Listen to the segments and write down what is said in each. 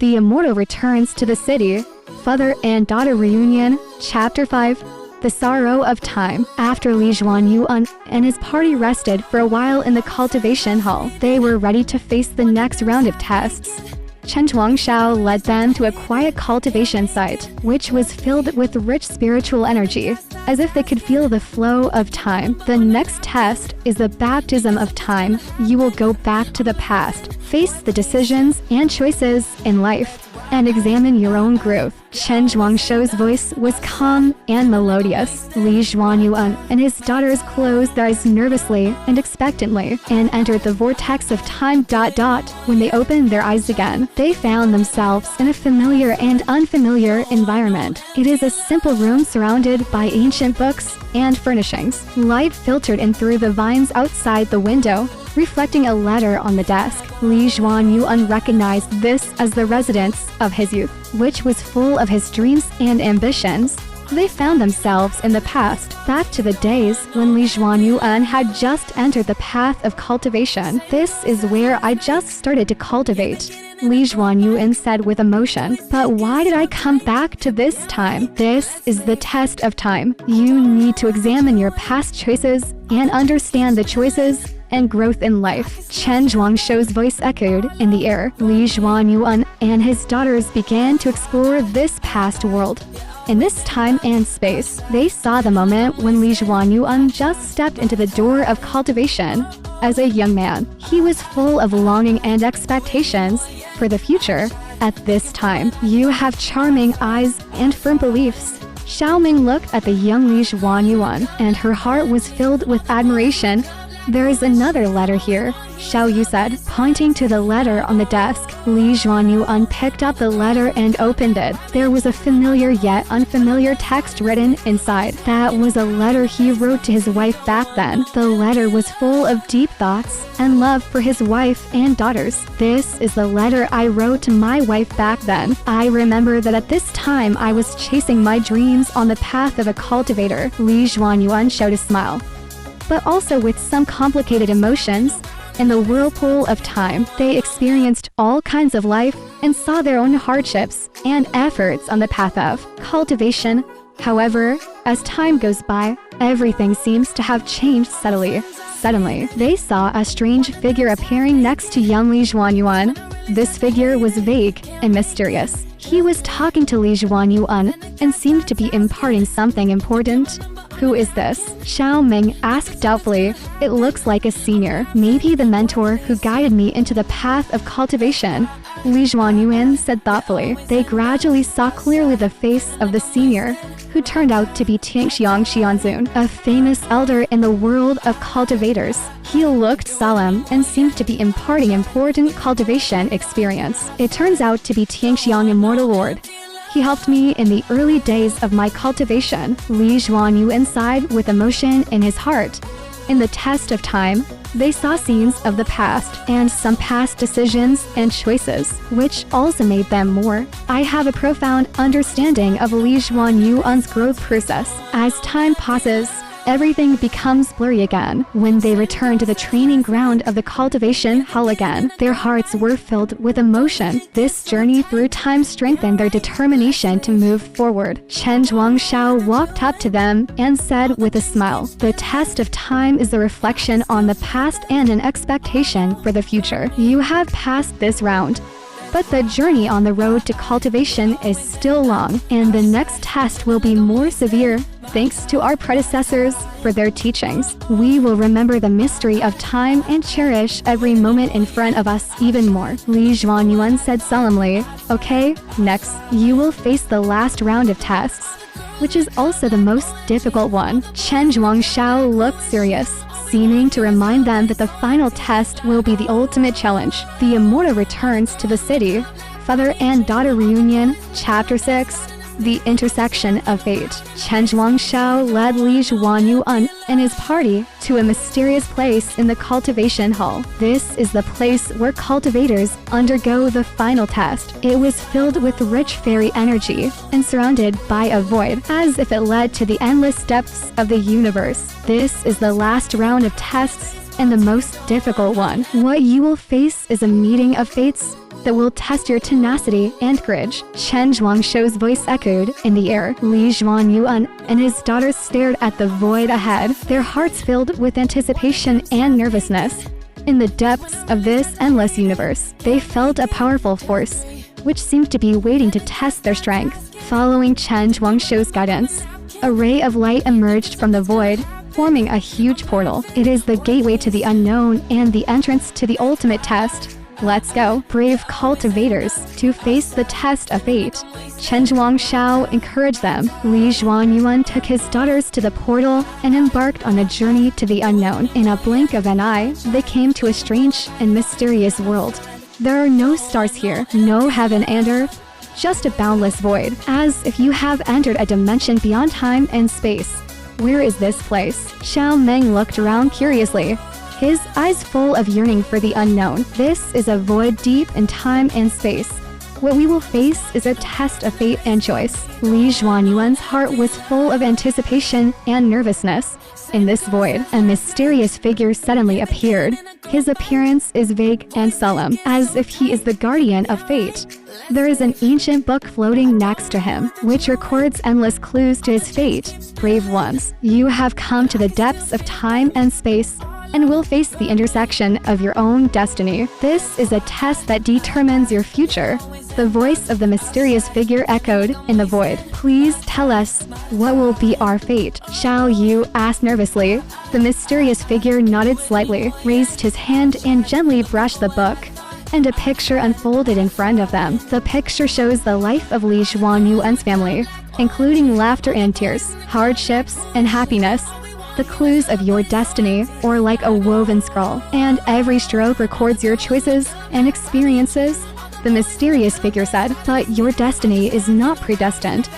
The Immortal returns to the city. Father and daughter reunion. Chapter 5. The Sorrow of Time. After Li Xuanyuan and his party rested for a while in the cultivation hall, they were ready to face the next round of tests. Chen Zhuangshao led them to a quiet cultivation site, which was filled with rich spiritual energy, as if they could feel the flow of time. The next test is the baptism of time. You will go back to the past, face the decisions and choices in life, and examine your own growth. Chen Zhuangshao's voice was calm and melodious. Li Xuanyuan and his daughters closed their eyes nervously and expectantly and entered the vortex of time. When they opened their eyes again, they found themselves in a familiar and unfamiliar environment. It is a simple room surrounded by ancient books and furnishings. Light filtered in through the vines outside the window, reflecting a letter on the desk. Li Xuanyuan recognized this as the residence of his youth, which was full of his dreams and ambitions. They found themselves in the past, back to the days when Li Xuanyuan had just entered the path of cultivation. "This is where I just started to cultivate," Li Xuanyuan said with emotion. "But why did I come back to this time? This is the test of time. You need to examine your past choices and understand the choices and growth in life." Chen Zhuangshao's voice echoed in the air. Li Xuanyuan and his daughters began to explore this past world. In this time and space, they saw the moment when Li Xuanyuan just stepped into the door of cultivation. As a young man, he was full of longing and expectations for the future. At this time, you have charming eyes and firm beliefs. Xiao Meng looked at the young Li Xuanyuan, and her heart was filled with admiration. "There is another letter here," Xiao Yu said, pointing to the letter on the desk. Li Xuanyuan picked up the letter and opened it. There was a familiar yet unfamiliar text written inside. That was a letter he wrote to his wife back then. The letter was full of deep thoughts and love for his wife and daughters. "This is the letter I wrote to my wife back then. I remember that at this time I was chasing my dreams on the path of a cultivator." Li Xuanyuan showed a smile, but also with some complicated emotions. In the whirlpool of time, they experienced all kinds of life and saw their own hardships and efforts on the path of cultivation. However, as time goes by, everything seems to have changed subtly. Suddenly, they saw a strange figure appearing next to young Li Xuanyuan. This figure was vague and mysterious. He was talking to Li Xuanyuan and seemed to be imparting something important. "Who is this?" Xiao Meng asked doubtfully. "It looks like a senior, maybe the mentor who guided me into the path of cultivation," Li Xuanyuan said thoughtfully. They gradually saw clearly the face of the senior, who turned out to be Tianxiang Xianzun, a famous elder in the world of cultivators. He looked solemn and seemed to be imparting important cultivation experience. "It turns out to be Tianxiang Immortal Lord. He helped me in the early days of my cultivation," Li Xuanyuan sighed with emotion in his heart. In the test of time, they saw scenes of the past and some past decisions and choices, which also made them more. "I have a profound understanding of Li Xuanyuan's growth process. As time passes, everything becomes blurry again." When they returned to the training ground of the cultivation hall again, their hearts were filled with emotion. This journey through time strengthened their determination to move forward. Chen Zhuangshao walked up to them and said with a smile, "The test of time is a reflection on the past and an expectation for the future. You have passed this round, but the journey on the road to cultivation is still long, and the next test will be more severe. Thanks to our predecessors for their teachings, we will remember the mystery of time and cherish every moment in front of us even more." Li Xuanyuan said solemnly, "Okay, next, you will face the last round of tests, which is also the most difficult one." Chen Zhuangshao looked serious, seeming to remind them that the final test will be the ultimate challenge. The Immortal returns to the city. Father and daughter reunion. Chapter 6. The intersection of fate. Chen Zhuangshao led Li Xuanyuan and his party to a mysterious place in the cultivation hall. This is the place where cultivators undergo the final test. It was filled with rich fairy energy and surrounded by a void, as if it led to the endless depths of the universe. This is the last round of tests and the most difficult one. What you will face is a meeting of fates. that will test your tenacity and courage. Chen Zhuangshou's voice echoed in the air. Li Xuanyuan and his daughters stared at the void ahead, their hearts filled with anticipation and nervousness. In the depths of this endless universe, they felt a powerful force, which seemed to be waiting to test their strength. Following Chen Zhuangshou's guidance, a ray of light emerged from the void, forming a huge portal. It is the gateway to the unknown and the entrance to the ultimate test. Let's go, brave cultivators, to face the test of fate. Chen Zhuangshou encouraged them. Li Xuanyuan took his daughters to the portal and embarked on a journey to the unknown. In a blink of an eye, they came to a strange and mysterious world. There are no stars here, no heaven and earth, just a boundless void, as if you have entered a dimension beyond time and space. Where is this place? Xiao Meng looked around curiously, his eyes full of yearning for the unknown. This is a void deep in time and space. What we will face is a test of fate and choice. Li Xuanyuan's heart was full of anticipation and nervousness. In this void, a mysterious figure suddenly appeared. His appearance is vague and solemn, as if he is the guardian of fate. There is an ancient book floating next to him, which records endless clues to his fate. Brave ones, you have come to the depths of time and space, and will face the intersection of your own destiny. This is a test that determines your future. The voice of the mysterious figure echoed in the void. Please tell us, what will be our fate? Xiao Yu asked nervously. The mysterious figure nodded slightly, raised his hand and gently brushed the book, and a picture unfolded in front of them. The picture shows the life of Li Xuanyuan's family, including laughter and tears, hardships and happiness. The clues of your destiny, or like a woven scroll, and every stroke records your choices and experiences. The mysterious figure said, but your destiny is not predestined,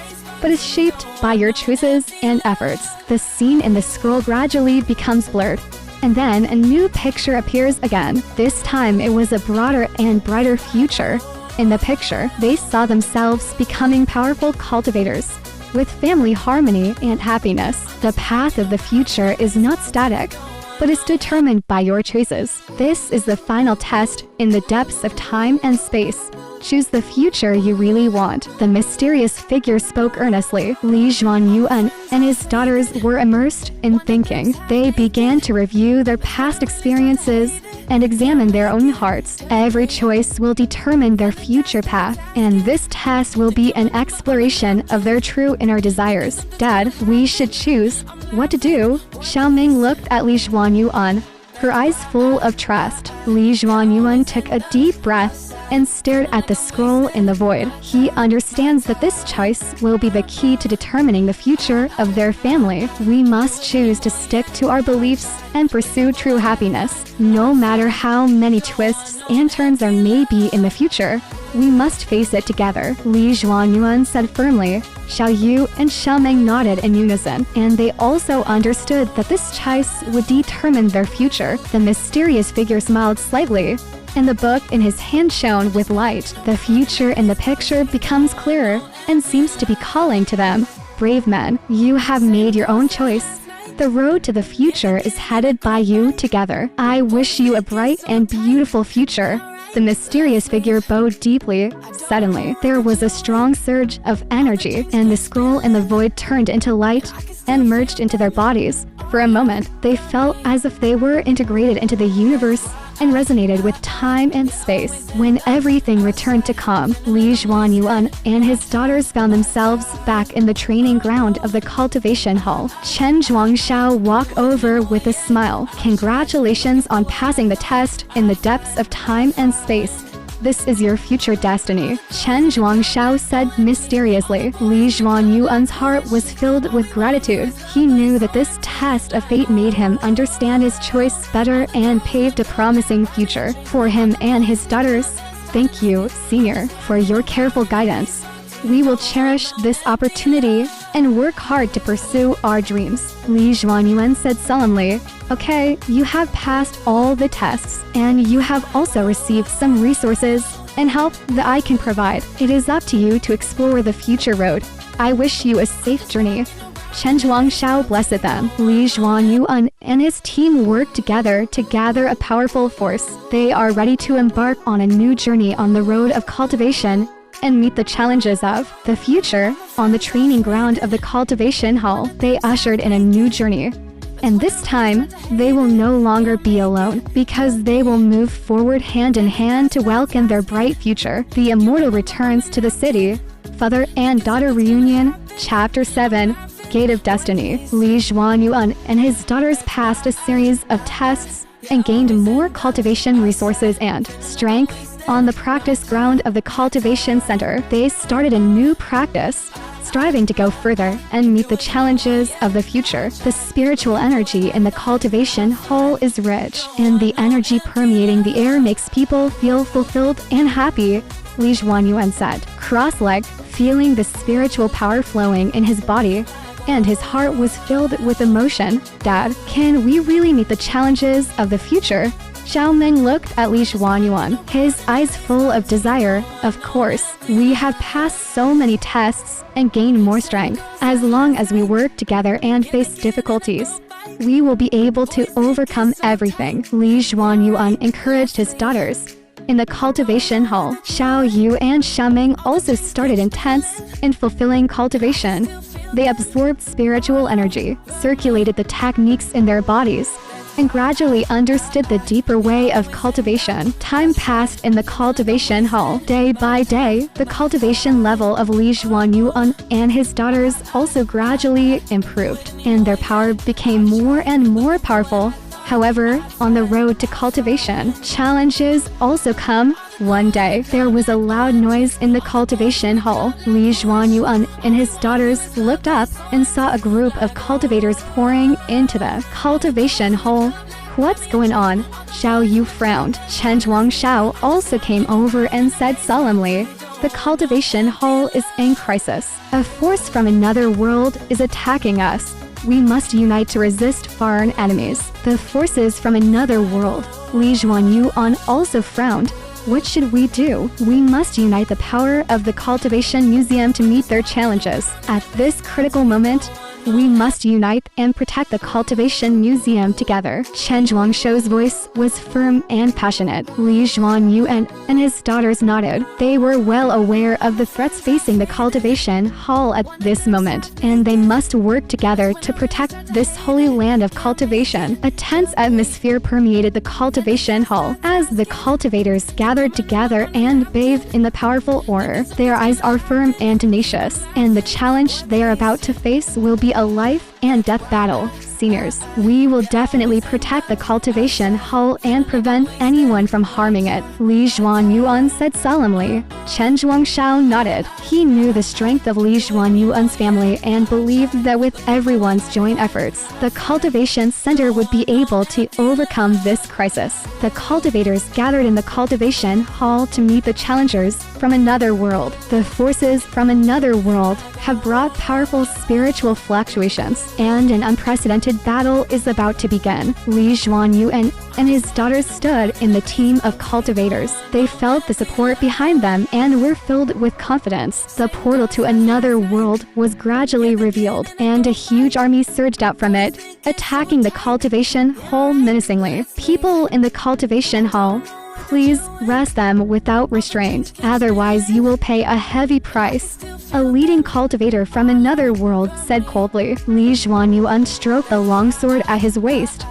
but is shaped by your choices and efforts. The scene in the scroll gradually becomes blurred, and then a new picture appears again. This time it was a broader and brighter future. In the picture, they saw themselves becoming powerful cultivators, with family harmony and happiness. The path of the future is not static, but is determined by your choices. This is the final test in the depths of time and space. Choose the future you really want. The mysterious figure spoke earnestly. Li Xuanyuan and his daughters were immersed in thinking. They began to review their past experiences and examine their own hearts. Every choice will determine their future path, and this test will be an exploration of their true inner desires. Dad, we should choose what to do. Xiao Meng looked at Li Xuanyuan, her eyes full of trust. Li Xuanyuan took a deep breath and stared at the scroll in the void. He understands that this choice will be the key to determining the future of their family. We must choose to stick to our beliefs and pursue true happiness. No matter how many twists and turns there may be in the future, we must face it together. Li Xuanyuan said firmly. Xiao Yu and Xiao Meng nodded in unison, and they also understood that this choice would determine their future. The mysterious figure smiled slightly, and the book in his hand shone with light. The future in the picture becomes clearer and seems to be calling to them. Brave men, you have made your own choice. The road to the future is headed by you together. I wish you a bright and beautiful future. The mysterious figure bowed deeply. Suddenly, there was a strong surge of energy, and the scroll in the void turned into light and merged into their bodies. For a moment, they felt as if they were integrated into the universe and resonated with time and space. When everything returned to calm, Li Xuanyuan and his daughters found themselves back in the training ground of the cultivation hall. Chen Zhuangshou walked over with a smile. Congratulations on passing the test in the depths of time and space. This is your future destiny, Chen Zhuangshou said mysteriously. Li Xuanyuan's heart was filled with gratitude. He knew that this test of fate made him understand his choice better and paved a promising future for him and his daughters. Thank you, Senior, for your careful guidance. We will cherish this opportunity and work hard to pursue our dreams, Li Xuanyuan said solemnly. Okay, you have passed all the tests, and you have also received some resources and help that I can provide. It is up to you to explore the future road. I wish you a safe journey. Chen Zhuangshao blessed them. Li Xuanyuan and his team worked together to gather a powerful force. They are ready to embark on a new journey on the road of cultivation and meet the challenges of the future. On the training ground of the cultivation hall, they ushered in a new journey. And this time, they will no longer be alone, because they will move forward hand in hand to welcome their bright future. The Immortal returns to the city. Father and daughter reunion, Chapter 7, Gate of Destiny. Li Xuanyuan and his daughters passed a series of tests and gained more cultivation resources and strength. On the practice ground of the Cultivation Center, they started a new practice, striving to go further and meet the challenges of the future. The spiritual energy in the cultivation hall is rich, and the energy permeating the air makes people feel fulfilled and happy, Li Xuanyuan said. Cross-legged, feeling the spiritual power flowing in his body, and his heart was filled with emotion. Dad, can we really meet the challenges of the future? Xiao Meng looked at Li Xuanyuan, his eyes full of desire. Of course, we have passed so many tests and gained more strength. As long as we work together and face difficulties, we will be able to overcome everything. Li Xuanyuan encouraged his daughters. In the cultivation hall, Xiao Yu and Xiao Meng also started intense and fulfilling cultivation. They absorbed spiritual energy, circulated the techniques in their bodies, and gradually understood the deeper way of cultivation. Time passed in the cultivation hall. Day by day, the cultivation level of Li Xuanyuan and his daughters also gradually improved, and their power became more and more powerful. However, on the road to cultivation, challenges also come. One day, there was a loud noise in the cultivation hall. Li Xuanyuan and his daughters looked up and saw a group of cultivators pouring into the cultivation hall. What's going on? Xiao Yu frowned. Chen Zhuangshao also came over and said solemnly, the cultivation hall is in crisis. A force from another world is attacking us. We must unite to resist foreign enemies. The forces from another world. Li Xuanyuan also frowned. What should we do? We must unite the power of the Cultivation Museum to meet their challenges. At this critical moment, we must unite and protect the Cultivation Museum together. Chen Zhuangshao's voice was firm and passionate. Li Xuanyuan and his daughters nodded. They were well aware of the threats facing the Cultivation Hall at this moment, and they must work together to protect this holy land of cultivation. A tense atmosphere permeated the Cultivation Hall as the cultivators gathered together and bathed in the powerful aura. Their eyes are firm and tenacious, and the challenge they are about to face will be a life and death battle. Seniors, we will definitely protect the cultivation hall and prevent anyone from harming it, Li Xuanyuan said solemnly. Chen Zhuangshao nodded. He knew the strength of Li Xuanyuan's family and believed that with everyone's joint efforts, the Cultivation Center would be able to overcome this crisis. The cultivators gathered in the cultivation hall to meet the challengers from another world. The forces from another world have brought powerful spiritual fluctuations, and an unprecedented battle is about to begin. Li Xuanyuan and his daughters stood in the team of cultivators. They felt the support behind them and were filled with confidence. The portal to another world was gradually revealed, and a huge army surged out from it, attacking the cultivation hall menacingly. People in the cultivation hall, please rest them without restraint, otherwise you will pay a heavy price, a leading cultivator from another world said coldly. Li Xuanyuan stroked the longsword at his waist,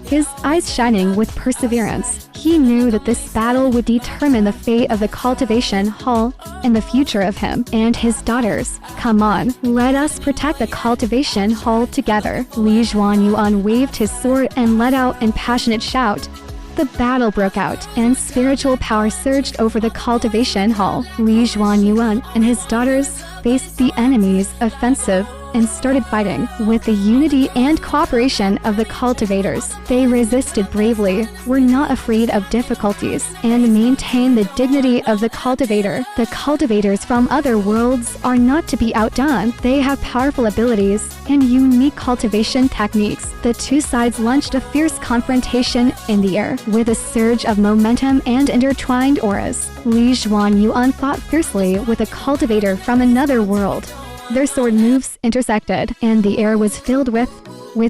his eyes shining with perseverance. He knew that this battle would determine the fate of the cultivation hall and the future of him and his daughters. Come on, let us protect the cultivation hall together. Li Xuanyuan waved his sword and let out an passionate shout. The battle broke out, and spiritual power surged over the cultivation hall. Li Xuanyuan and his daughters faced the enemy's offensive and started fighting. With the unity and cooperation of the cultivators, they resisted bravely, were not afraid of difficulties, and maintained the dignity of the cultivator. The cultivators from other worlds are not to be outdone. They have powerful abilities and unique cultivation techniques. The two sides launched a fierce confrontation in the air, with a surge of momentum and intertwined auras. Li Xuanyuan fought fiercely with a cultivator from another world. their sword moves intersected, and the air was filled with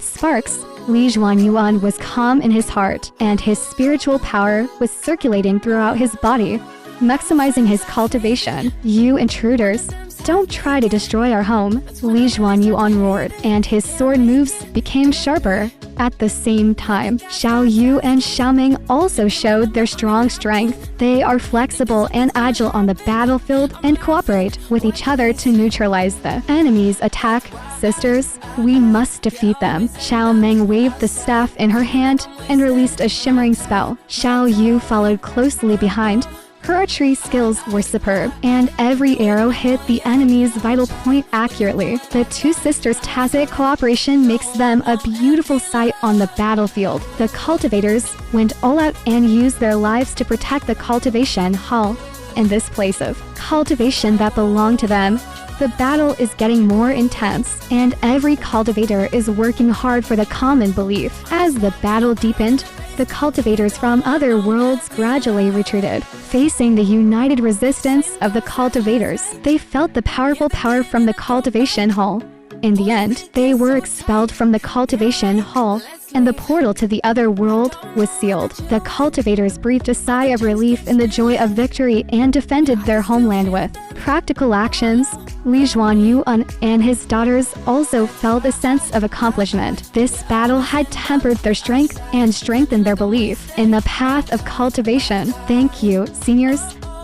sparks. Li Xuanyuan was calm in his heart, and his spiritual power was circulating throughout his body, maximizing his cultivation. "You intruders, don't try to destroy our home," Li Xuanyuan roared, and his sword moves became sharper. At the same time, Xiao Yu and Xiao Meng also showed their strong strength. They are flexible and agile on the battlefield and cooperate with each other to neutralize the enemy's attack. "Sisters, we must defeat them." Xiao Meng waved the staff in her hand and released a shimmering spell. Xiao Yu followed closely behind. Her archery skills were superb, and every arrow hit the enemy's vital point accurately. The two sisters' tacit cooperation makes them a beautiful sight on the battlefield. The cultivators went all out and used their lives to protect the cultivation hall. In this place of cultivation that belonged to them, the battle is getting more intense, and every cultivator is working hard for the common belief. As the battle deepened, the cultivators from other worlds gradually retreated, facing the united resistance of the cultivators. They felt the powerful power from the cultivation hall. In the end, they were expelled from the cultivation hall, and the portal to the other world was sealed. The cultivators breathed a sigh of relief in the joy of victory and defended their homeland with practical actions. Li Xuanyuan and his daughters also felt a sense of accomplishment. This battle had tempered their strength and strengthened their belief in the path of cultivation. Thank you, seniors.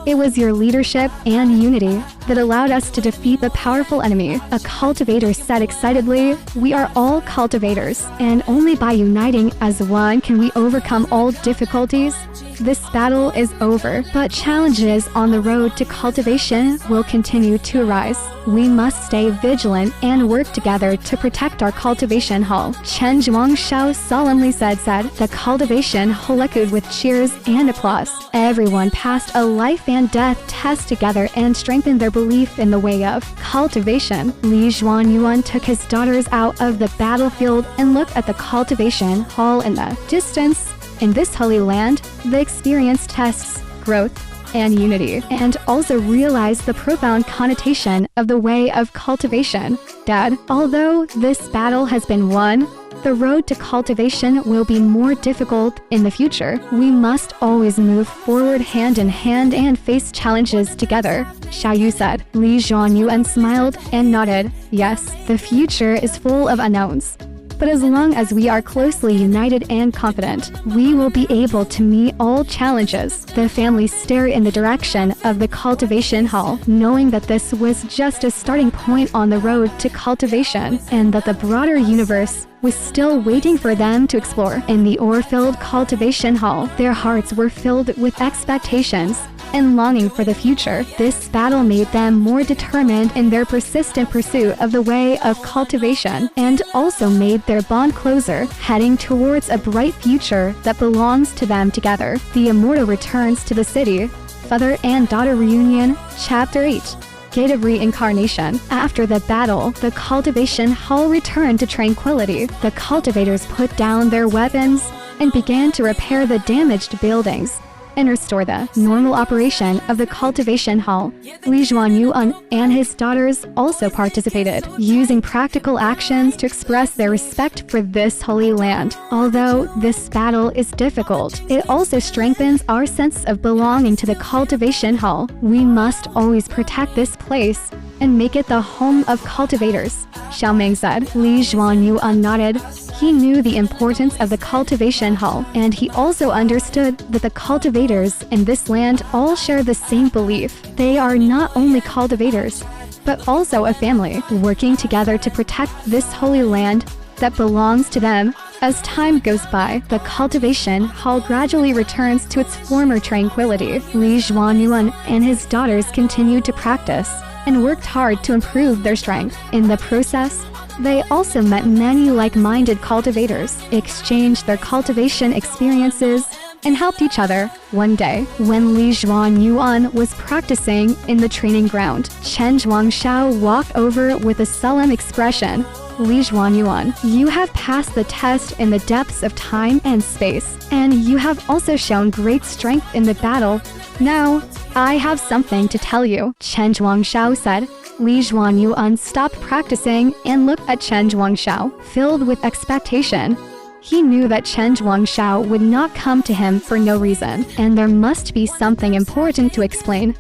It was your leadership and unity that allowed us to defeat the powerful enemy, a cultivator said excitedly. "We are all cultivators, and only by uniting as one can we overcome all difficulties." This battle is over, but challenges on the road to cultivation will continue to arise. We must stay vigilant and work together to protect our cultivation hall. Chen Zhuangshao solemnly said. The cultivation hall echoed with cheers and applause. Everyone passed a life and death test together and strengthened their belief in the way of cultivation. Li Xuanyuan took his daughters out of the battlefield and looked at the cultivation hall in the distance. In this holy land, they experienced tests, growth, and unity, and also realized the profound connotation of the way of cultivation. Dad, although this battle has been won, the road to cultivation will be more difficult in the future. We must always move forward hand in hand and face challenges together, Xiao Yu said. Li Xuanyuan smiled and nodded. Yes, the future is full of unknowns. But as long as we are closely united and confident, we will be able to meet all challenges. The family stared in the direction of the cultivation hall, knowing that this was just a starting point on the road to cultivation, and that the broader universe was still waiting for them to explore. In the ore-filled cultivation hall, their hearts were filled with expectations and longing for the future. This battle made them more determined in their persistent pursuit of the way of cultivation, and also made their bond closer, heading towards a bright future that belongs to them together. The Immortal returns to the city. Father and daughter reunion, Chapter 8. Gate of Reincarnation. After the battle, the cultivation hall returned to tranquility. The cultivators put down their weapons and began to repair the damaged buildings and restore the normal operation of the cultivation hall. Li Xuanyuan and his daughters also participated, using practical actions to express their respect for this holy land. Although this battle is difficult, it also strengthens our sense of belonging to the cultivation hall. We must always protect this place and make it the home of cultivators, Xiao Meng said. Li Xuanyuan nodded. He knew the importance of the cultivation hall, and he also understood that the cultivators in this land all share the same belief. They are not only cultivators, but also a family, working together to protect this holy land that belongs to them. As time goes by, the cultivation hall gradually returns to its former tranquility. Li Xuanyuan and his daughters continued to practice and worked hard to improve their strength. In the process, they also met many like-minded cultivators, exchanged their cultivation experiences, and helped each other. One day, when Li Xuanyuan was practicing in the training ground, Chen Zhuangshao walked over with a solemn expression. Li Xuanyuan, you have passed the test in the depths of time and space, and you have also shown great strength in the battle. Now, I have something to tell you, Chen Zhuangshao said. Li Xuanyuan stopped practicing and looked at Chen Zhuangshao, filled with expectation. He knew that Chen Zhuangshao would not come to him for no reason, and there must be something important to explain.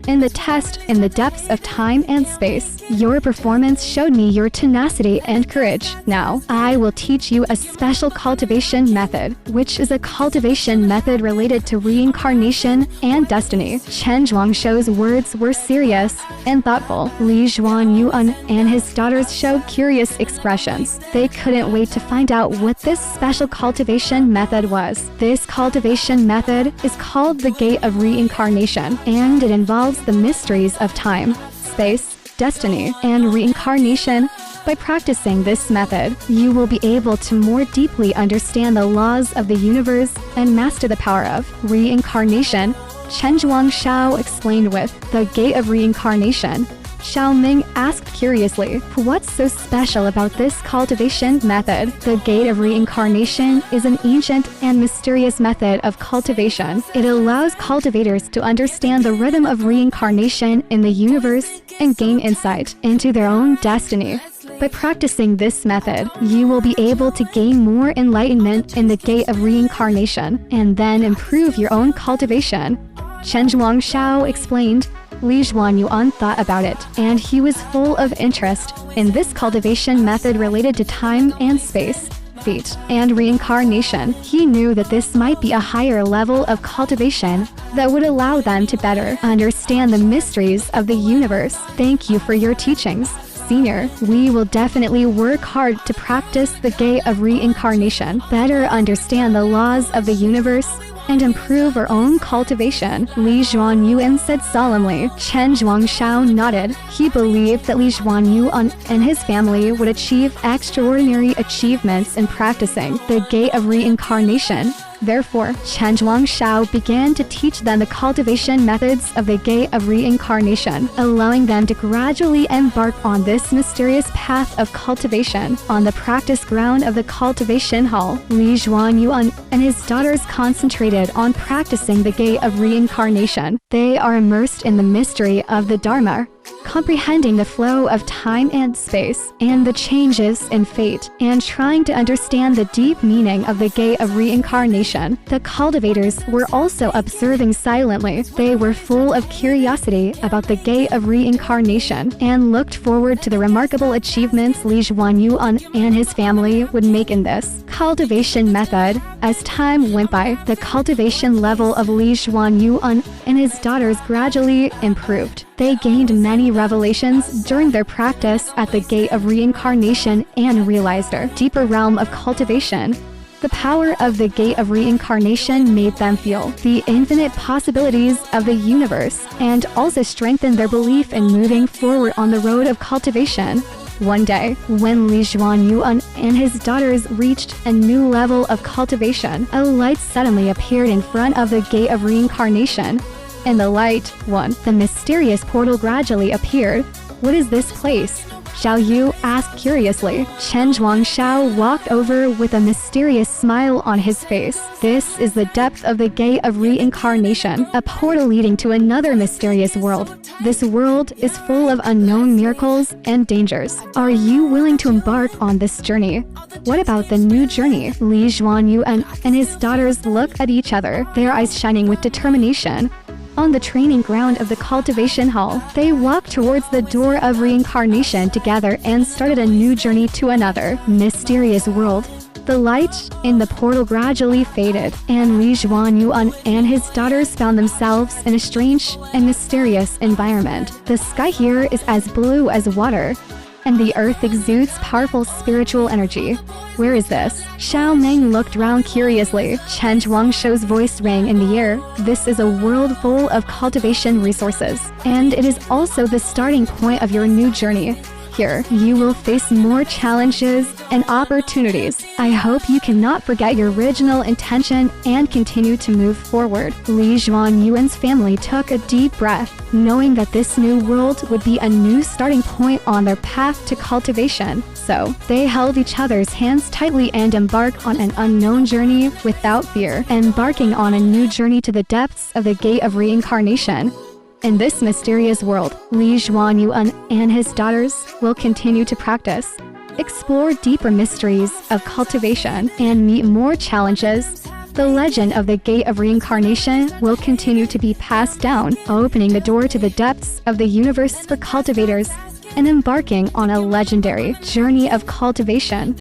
In the test in the depths of time and space, your performance showed me your tenacity and courage. Now, I will teach you a special cultivation method, which is a cultivation method related to reincarnation and destiny. Chen Zhuangshao's words were serious and thoughtful. Li Xuanyuan and his daughters showed curious expressions. They couldn't wait to find out what this special cultivation method was. This cultivation method is called the Gate of Reincarnation, and it involves the mysteries of time, space, destiny, and reincarnation. By practicing this method, you will be able to more deeply understand the laws of the universe and master the power of reincarnation. Chen Zhuangshao explained with the Gate of Reincarnation. Xiao Meng asked curiously, what's so special about this cultivation method? The Gate of Reincarnation is an ancient and mysterious method of cultivation. It allows cultivators to understand the rhythm of reincarnation in the universe and gain insight into their own destiny. By practicing this method, you will be able to gain more enlightenment in the Gate of Reincarnation and then improve your own cultivation. Chen Zhuangshao explained. Li Xuanyuan thought about it, and he was full of interest in this cultivation method related to time and space, fate, and reincarnation. He knew that this might be a higher level of cultivation that would allow them to better understand the mysteries of the universe. Thank you for your teachings, Senior. We will definitely work hard to practice the Gate of Reincarnation, better understand the laws of the universe, and improve our own cultivation, Li Xuanyuan said solemnly. Chen Zhuangshao nodded. He believed that Li Xuanyuan and his family would achieve extraordinary achievements in practicing the Gate of Reincarnation. Therefore, Chen Zhuangshao began to teach them the cultivation methods of the Gate of Reincarnation, allowing them to gradually embark on this mysterious path of cultivation. On the practice ground of the cultivation hall, Li Xuanyuan and his daughters concentrated on practicing the Gate of Reincarnation. They are immersed in the mystery of the Dharma, comprehending the flow of time and space, and the changes in fate, and trying to understand the deep meaning of the Gate of Reincarnation. The cultivators were also observing silently. They were full of curiosity about the Gate of Reincarnation, and looked forward to the remarkable achievements Li Xuanyuan and his family would make in this cultivation method. As time went by, the cultivation level of Li Xuanyuan and his daughters gradually improved. They gained many revelations during their practice at the Gate of Reincarnation and realized a deeper realm of cultivation. The power of the Gate of Reincarnation made them feel the infinite possibilities of the universe and also strengthened their belief in moving forward on the road of cultivation. One day, when Li Xuanyuan and his daughters reached a new level of cultivation, a light suddenly appeared in front of the Gate of Reincarnation. In the light, the mysterious portal gradually appeared. What is this place? Xiao Yu asked curiously. Chen Zhuangshao walked over with a mysterious smile on his face. This is the depth of the Gate of Reincarnation, a portal leading to another mysterious world. This world is full of unknown miracles and dangers. Are you willing to embark on this journey? What about the new journey? Li Xuanyuan and his daughters looked at each other, their eyes shining with determination. On the training ground of the cultivation hall, they walked towards the door of reincarnation together and started a new journey to another mysterious world. The light in the portal gradually faded, and Li Xuanyuan and his daughters found themselves in a strange and mysterious environment. The sky here is as blue as water, and the earth exudes powerful spiritual energy. Where is this? Xiao Meng looked round curiously. Chen Zhuangshao's voice rang in the air. This is a world full of cultivation resources, and it is also the starting point of your new journey. Here, you will face more challenges and opportunities. I hope you cannot forget your original intention and continue to move forward. Li Xuanyuan's family took a deep breath, knowing that this new world would be a new starting point on their path to cultivation. So, they held each other's hands tightly and embarked on an unknown journey without fear, embarking on a new journey to the depths of the gate of reincarnation. In this mysterious world, Li Xuanyuan and his daughters will continue to practice, explore deeper mysteries of cultivation, and meet more challenges. The legend of the Gate of Reincarnation will continue to be passed down, opening the door to the depths of the universe for cultivators and embarking on a legendary journey of cultivation.